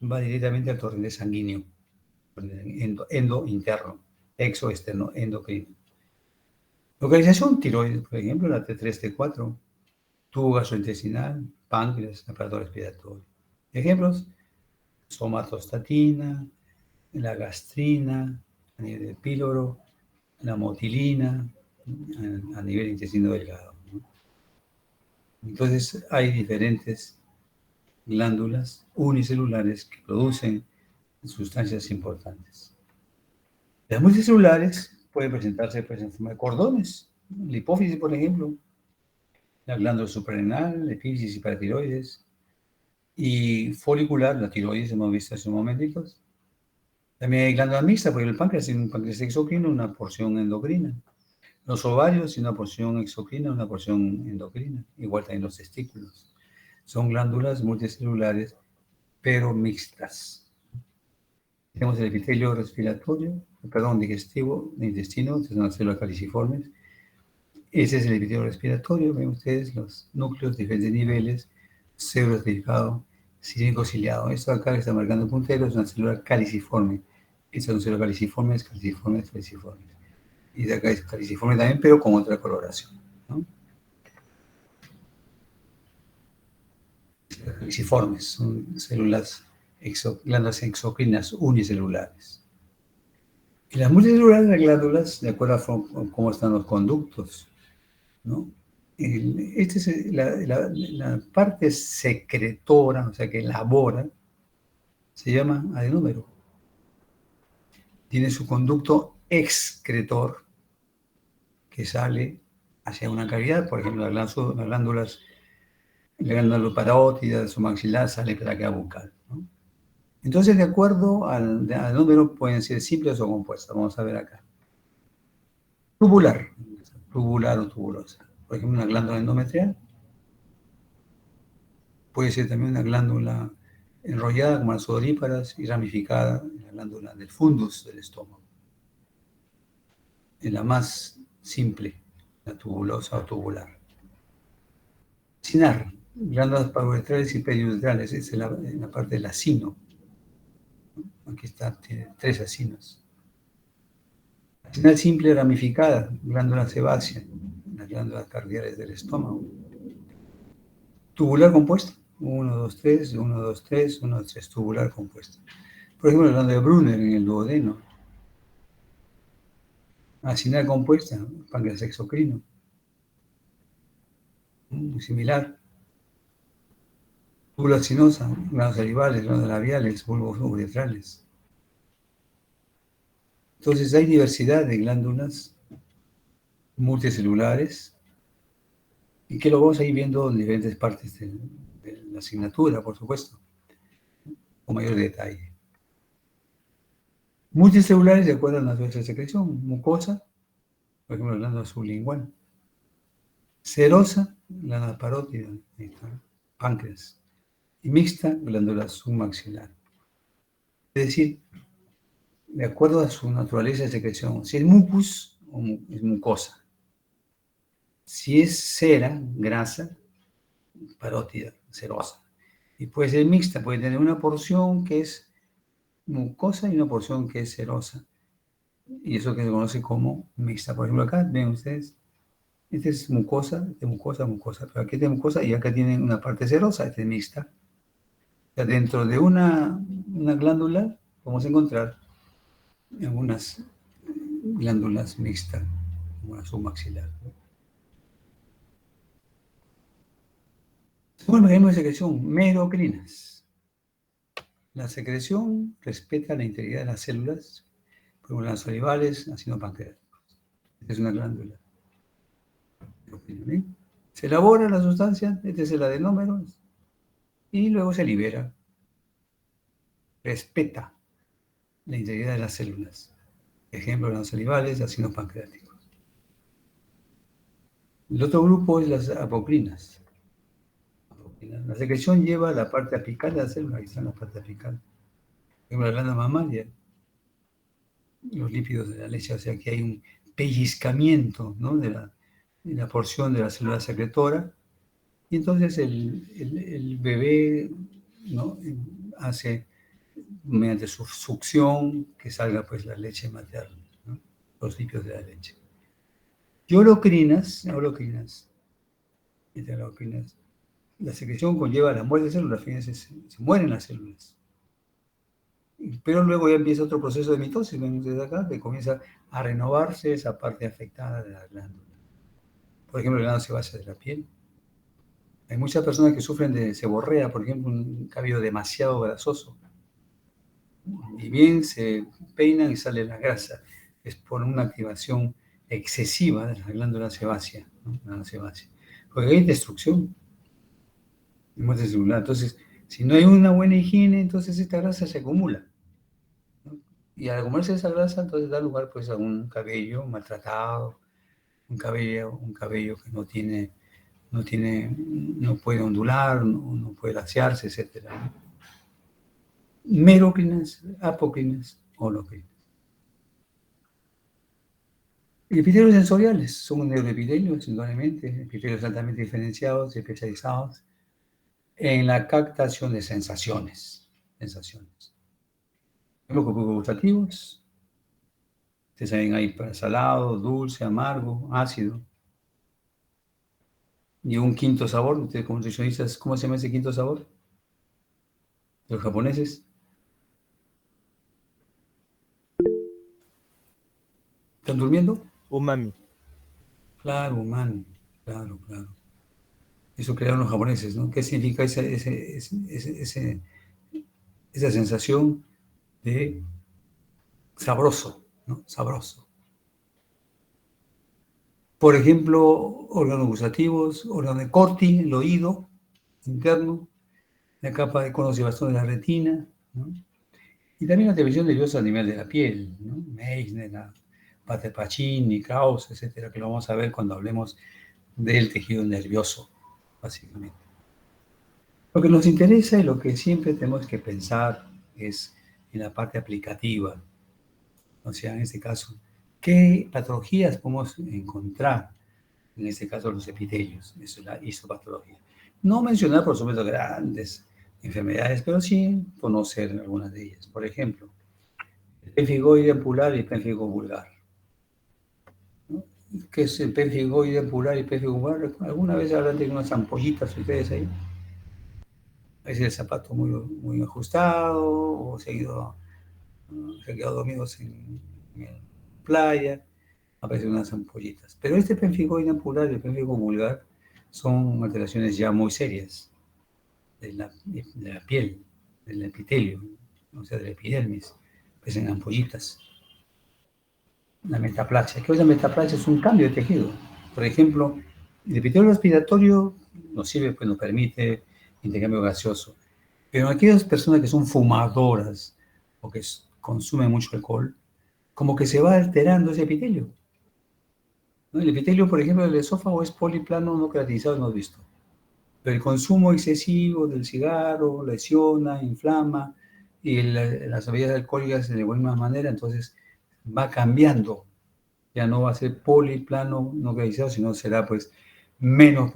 va directamente al torrente sanguíneo, endo interno, exo externo, endocrino. Localización, tiroides, por ejemplo, la T3, T4, tubo gastrointestinal, páncreas, aparato respiratorio. Ejemplos: somatostatina, la gastrina, a nivel del píloro, la motilina, a nivel intestino delgado, ¿no? Entonces, hay diferentes glándulas unicelulares que producen sustancias importantes. Las multicelulares pueden presentarse pues, en forma de cordones, la hipófisis, por ejemplo, la glándula suprarrenal, la epífisis y paratiroides, y folicular, la tiroides, hemos visto hace un momentito. También hay glándula mixta, porque el páncreas tiene un páncreas exocrino, una porción endocrina. Los ovarios tienen una porción exocrina, una porción endocrina. Igual también los testículos. Son glándulas multicelulares, pero mixtas. Tenemos el epitelio respiratorio, perdón, digestivo, de intestino, que son las células caliciformes. Ese es el epitelio respiratorio, ven ustedes los núcleos, diferentes niveles, pseudoestratificado, cilíndrico ciliado. Esto acá que está marcando el puntero es una célula caliciforme. Estas son células caliciformes, caliciformes, caliciformes. Y de acá es caliciforme también, pero con otra coloración, ¿no? Caliciformes son células, glándulas exocrinas unicelulares. Y las multicelulares, las glándulas, de acuerdo a cómo están los conductos, ¿no? Esta es la parte secretora, o sea, que elabora, se llama adenómero. Tiene su conducto excretor, que sale hacia una cavidad, por ejemplo, las glándulas, la glándula parótida, su maxilar, sale para la cavidad bucal, ¿no? Entonces, de acuerdo al número, pueden ser simples o compuestas. Vamos a ver acá. Tubular, tubular o tubulosa. Por ejemplo, una glándula endometrial. Puede ser también una glándula enrollada, como las sudoríparas, y ramificada, la glándula del fundus del estómago. En la más simple, la tubulosa o tubular. Sinar, glándulas paruretrales y periuretrales, es en la parte del acino. Aquí está, tiene 3 acinos. Sinal simple ramificada, glándula sebácea, las glándulas cardíacas del estómago. Tubular compuesto, 1, 2, 3, 1, 2, 3, 1, 2, 3, tubular compuesto. Por ejemplo, hablando de Brunner en el duodeno, acinar compuesta, páncreas exocrino, muy similar. Túbula acinosa, glándulas salivales, glándulas labiales, bulbos uretrales. Entonces hay diversidad de glándulas multicelulares y que lo vamos a ir viendo en diferentes partes de la asignatura, por supuesto, con mayor detalle. Multicelulares de acuerdo a la naturaleza de secreción, mucosa, por ejemplo, la glándula sublingual, serosa, glándula parótida, páncreas, y mixta, glándula submaxilar. Es decir, de acuerdo a su naturaleza de secreción, si es mucus o es mucosa, si es cera, grasa, parótida, serosa, y puede ser mixta, puede tener una porción que es mucosa y una porción que es serosa, y eso que se conoce como mixta. Por ejemplo, acá ven ustedes, esta es mucosa, mucosa, pero aquí es mucosa y acá tienen una parte serosa, esta es mixta. O sea, dentro de una glándula vamos a encontrar algunas glándulas mixtas, como la submaxilar. Segundo mecanismo de secreción, merocrinas. La secreción respeta la integridad de las células, como las salivales, ácido pancreático. Esta es una glándula. Se elabora la sustancia, este es el adenómero, y luego se libera. Respeta la integridad de las células. Ejemplo, las salivales, ácido pancreático. El otro grupo es las apocrinas. La secreción lleva a la parte apical de la célula, ahí está la parte apical. Por ejemplo, la glándula mamaria, los lípidos de la leche, o sea que hay un pellizcamiento, ¿no?, de la porción de la célula secretora, y entonces el bebé, ¿no?, hace mediante su succión que salga pues la leche materna, ¿no?, los lípidos de la leche. Y holocrinas, la secreción conlleva la muerte de células, fíjense, se mueren las células. Pero luego ya empieza otro proceso de mitosis, ven ustedes acá, que comienza a renovarse esa parte afectada de la glándula. Por ejemplo, la glándula sebácea de la piel. Hay muchas personas que sufren de seborrea, por ejemplo, un cabello demasiado grasoso. Y bien se peinan y sale la grasa. Es por una activación excesiva de la glándula sebácea, ¿no? La sebácea. Porque hay destrucción y muerte celular. Entonces, si no hay una buena higiene, entonces esta grasa se acumula, ¿no? Y al acumularse esa grasa, entonces da lugar pues a un cabello maltratado, un cabello que no puede ondular, no puede lasearse, etc. Merocrinas, apocrinas, holocrinas. Epitelios sensoriales son neuroepitelios, indudablemente, epitelios altamente diferenciados y especializados en la captación de sensaciones. Los gustativos, ustedes saben, hay para salado, dulce, amargo, ácido. Y un quinto sabor, ustedes como nutricionistas, ¿cómo se llama ese quinto sabor? Los japoneses. ¿Están durmiendo? Umami. Claro, umami. Claro. Eso crearon los japoneses, ¿no? ¿Qué significa esa sensación de sabroso, ¿no? Sabroso. Por ejemplo, órganos gustativos, órgano de Corti, el oído interno, la capa de conos y bastón de la retina, ¿no? Y también la televisión nerviosa a nivel de la piel, ¿no? Meissner, Pacini, Krauss, etcétera, que lo vamos a ver cuando hablemos del tejido nervioso, básicamente. Lo que nos interesa y lo que siempre tenemos que pensar es en la parte aplicativa. O sea, en este caso, ¿qué patologías podemos encontrar? En este caso, los epitelios. Eso es la histopatología. No mencionar, por supuesto, grandes enfermedades, pero sí conocer algunas de ellas. Por ejemplo, el pemphigoide ampular y el pemphigo vulgar. ¿No? ¿Qué es el pemphigoide ampular y el pemphigo vulgar? ¿Alguna vez hablan de unas ampollitas ustedes ahí? A veces el zapato muy ajustado, o se ha ido se han quedado dormidos en playa, aparecen unas ampollitas. Pero este pemfigo inampular y el pemfigo vulgar son alteraciones ya muy serias de la piel, del epitelio, o sea, de la epidermis, aparecen ampollitas. La metaplasia. ¿Qué es la metaplasia? Es un cambio de tejido. Por ejemplo, el epitelio respiratorio nos sirve, pues nos permite intercambio gaseoso. Pero aquellas personas que son fumadoras o que consumen mucho alcohol, como que se va alterando ese epitelio, ¿no? El epitelio, por ejemplo, del esófago es poliplano no queratinizado, hemos visto. Pero el consumo excesivo del cigarro lesiona, inflama, y las bebidas alcohólicas de igual manera, entonces va cambiando. Ya no va a ser poliplano no queratizado, sino será pues menos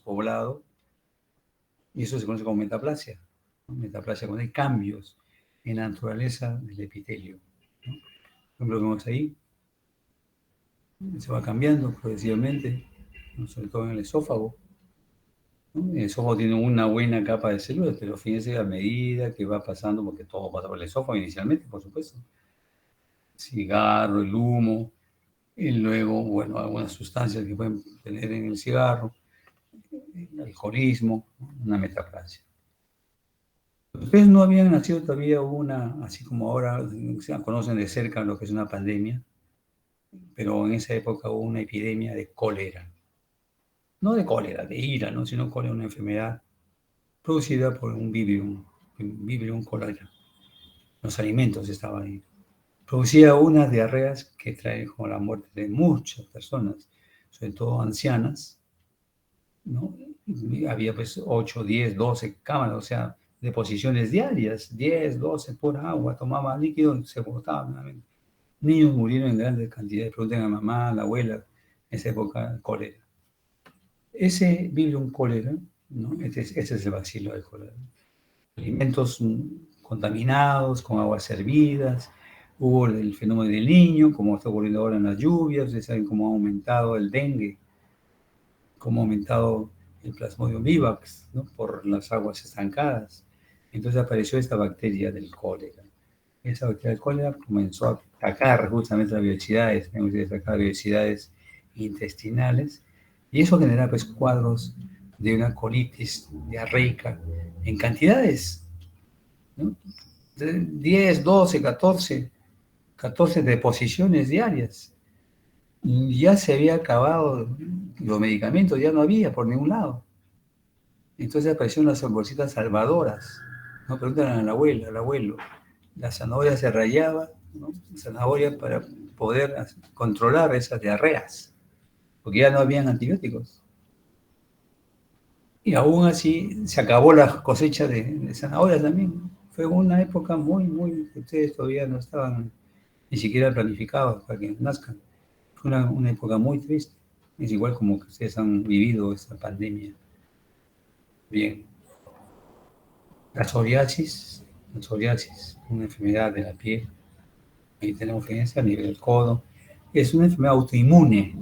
poblado, y eso se conoce como metaplasia, ¿no? Metaplasia cuando hay cambios en la naturaleza del epitelio, ¿no? Por ejemplo, lo vemos ahí, se va cambiando progresivamente, ¿no? Sobre todo en el esófago, ¿no? El esófago tiene una buena capa de células, pero fíjense a medida que va pasando, porque todo pasa por el esófago inicialmente, por supuesto, cigarro, el humo, y luego, bueno, algunas sustancias que pueden tener en el cigarro, el alcoholismo, una metaplasia. Ustedes no habían nacido todavía una, así como ahora se conocen de cerca lo que es una pandemia, pero en esa época hubo una epidemia de cólera. No de cólera, de ira, ¿no? Sino cólera, una enfermedad producida por un vibrium cólera. Los alimentos estaban ahí. Producía unas diarreas que trajo la muerte de muchas personas, sobre todo ancianas, ¿no? Había pues 8, 10, 12 cámaras, o sea, deposiciones diarias, 10, 12 por agua, tomaba líquido, se botaba nuevamente. Niños murieron en grandes cantidades, pregunten a mamá, a la abuela, en esa época, cólera. Ese vibrio cólera, ¿no? Ese es el bacilo del cólera. Alimentos contaminados, con aguas hervidas, hubo el fenómeno del niño, como está ocurriendo ahora en las lluvias, ustedes saben cómo ha aumentado el dengue, cómo ha aumentado el Plasmodium vivax, ¿no? Por las aguas estancadas. Entonces apareció esta bacteria del cólera. Esa bacteria del cólera comenzó a atacar justamente las velocidades, atacar velocidades intestinales, y eso genera pues cuadros de una colitis diarreica en cantidades, ¿no? 10, 12, 14 deposiciones diarias. Ya se había acabado los medicamentos, ya no había por ningún lado. Entonces aparecieron las bolsitas salvadoras. No preguntan a la abuela, al abuelo. La zanahoria se rayaba, ¿no? Zanahoria para poder controlar esas diarreas, porque ya no habían antibióticos. Y aún así se acabó la cosecha de zanahorias también. Fue una época muy, ustedes todavía no estaban ni siquiera planificados para que nazcan. Fue una época muy triste. Es igual como que ustedes han vivido esta pandemia. Bien. La psoriasis, una enfermedad de la piel. Ahí tenemos fíjense a nivel del codo. Es una enfermedad autoinmune.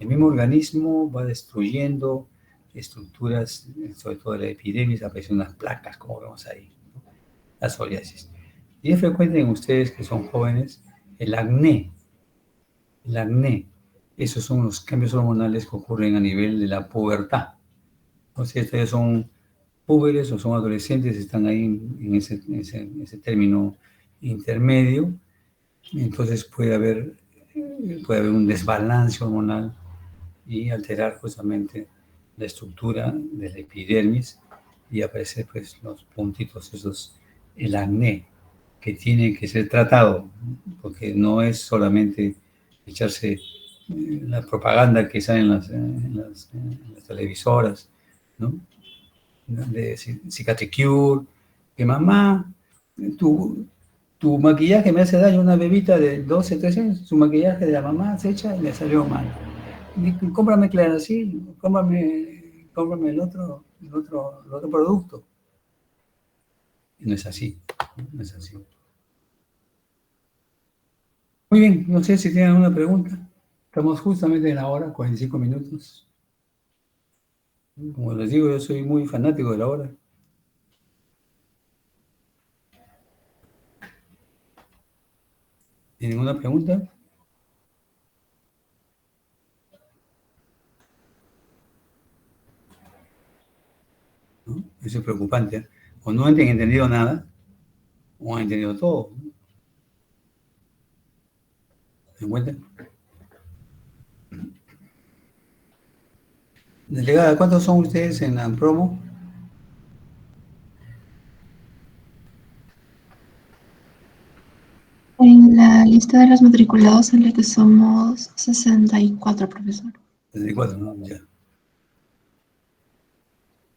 El mismo organismo va destruyendo estructuras, sobre todo de la epidermis, aparecen unas placas, como vemos ahí, ¿no? La psoriasis. Y es frecuente en ustedes que son jóvenes el acné. El acné, esos son los cambios hormonales que ocurren a nivel de la pubertad. O sea, ustedes son púberes o son adolescentes, están ahí en ese término intermedio, entonces puede haber un desbalance hormonal y alterar justamente la estructura de la epidermis y aparecer pues los puntitos esos, el acné, que tiene que ser tratado, porque no es solamente echarse la propaganda que sale en las televisoras, ¿no? De Cicatricure, que mamá, tu, tu maquillaje me hace daño, una bebita de 12, 13 años, su maquillaje de la mamá se echa y le salió mal. Y cómprame Clarasil, cómprame el otro producto. Y no es así, no es así. Muy bien, no sé si tienen alguna pregunta. Estamos justamente en la hora, 45 minutos. Como les digo, yo soy muy fanático de la hora. ¿Ninguna pregunta? ¿No? Eso es preocupante, ¿eh? O no han entendido nada, o han entendido todo. ¿Se encuentran? Delegada, ¿cuántos son ustedes en la promo? En la lista de los matriculados sale que somos 64, profesor. 64, ¿no? Ya.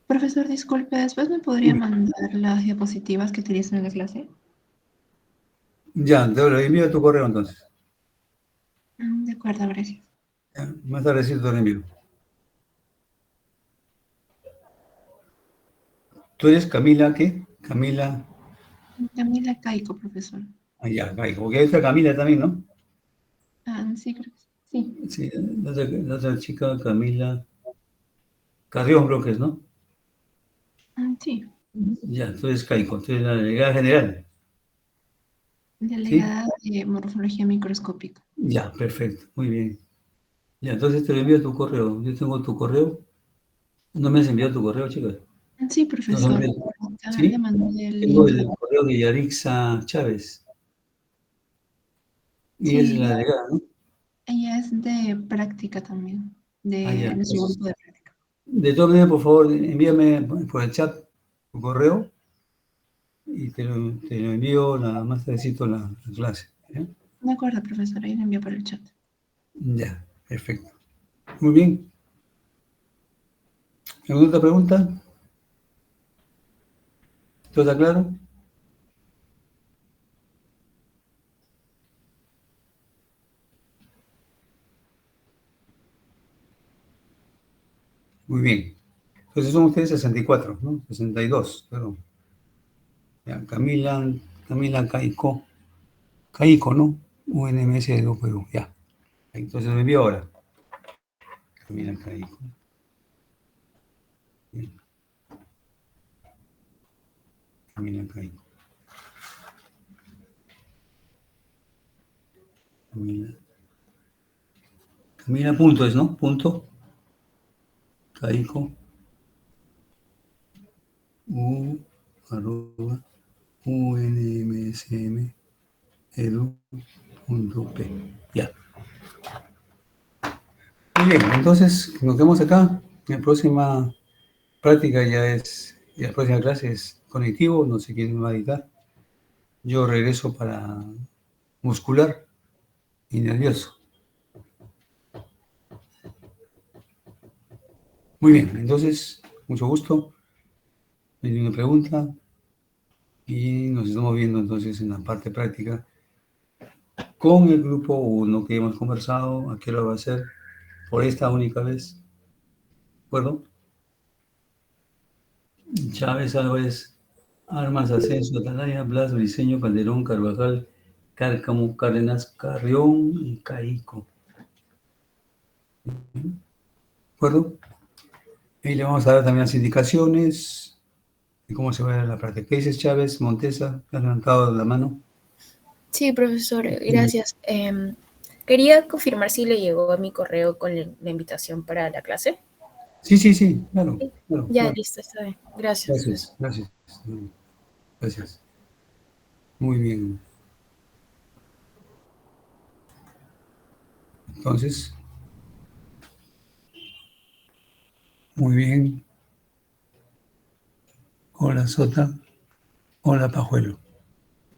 Profesor, disculpe, ¿después me podría mandar las diapositivas que utilizan en la clase? Ya, te lo envío a tu correo entonces. De acuerdo, gracias. Ya, más tardecito te lo envío. ¿Tú eres Camila qué? Camila. Camila Caico, profesor. Ah, ya, Caico. Porque hay otra Camila también, ¿no? Sí, creo que sí. Sí, la otra chica, Camila Carrión, creo que es, ¿no? Sí, Ya, tú eres Caico, tú eres la delegada general. ¿Sí? delegada de morfología microscópica. Ya, perfecto, muy bien. Ya, entonces te lo envío a tu correo. Yo tengo tu correo. ¿No me has enviado tu correo, chicas? Sí, No, no, profesor. Acá le ¿sí? mandé el Tengo link. el correo de Yarixa Chávez. Y es Sí, la delegada, ¿no? ella es de práctica también, Ah, ya. de nuestro Pues, grupo de práctica. de todas maneras, por favor, envíame por el chat tu correo y te lo envío más tardecito la clase. ¿Eh? De acuerdo, profesor, ahí le envío por el chat. Ya, perfecto. Muy bien. ¿Alguna otra pregunta? ¿Todo está claro? Muy bien. Entonces son ustedes 64, ¿no? 62, perdón. Ya, Camila Caico. Caico, ¿no? UNMS de Perú, ya. Entonces lo envío ahora. Camila Caico. Bien, Camila Caico. Camila. Camila punto es, ¿no? Punto. Caico. Arroba unmsmedu.p. Ya. Muy bien, entonces nos vemos acá. La próxima práctica la próxima clase es conectivo, no sé quién me va a editar. Yo regreso para muscular y nervioso. Muy bien, entonces, mucho gusto. ¿Hay una pregunta? Y nos estamos viendo entonces en la parte práctica con el grupo 1 que hemos conversado. ¿A qué hora va a ser? Por esta única vez. ¿De acuerdo? Chávez, Álvarez, Armas, Asensio, Atalaya, Blas, Briceño, Calderón, Carvajal, Cárcamo, Cárdenas, Carrión y Caico. ¿De acuerdo? Ahí le vamos a dar también las indicaciones de cómo se va a la práctica. ¿Qué dices, Chávez, Montesa? ¿Te has levantado la mano? Sí, profesor, gracias. Quería confirmar si le llegó a mi correo con la invitación para la clase. Sí, claro, Sí. claro, Ya, claro. listo, está bien. Gracias, profesor. Gracias. Muy bien. Entonces, muy bien. Hola, Sota. Hola, Pajuelo.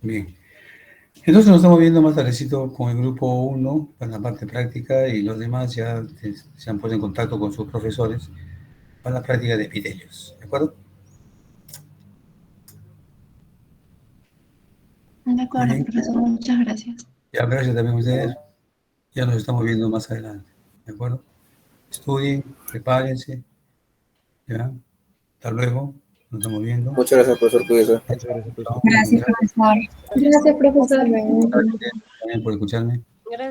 Bien. Entonces nos estamos viendo más tardecito con el grupo 1 para la parte práctica y los demás ya se han puesto en contacto con sus profesores para la práctica de epitelios. ¿De acuerdo? De Muy acuerdo, bien. profesor, muchas gracias. Ya, gracias también a ustedes. Ya nos estamos viendo más adelante. ¿De acuerdo? Estudien, prepárense. Ya. Hasta luego. Nos estamos viendo. Muchas gracias, profesor. Cuídese. Chao. Gracias, profesor. Gracias, Gracias, profesor. hasta luego. También por escucharme. Gracias.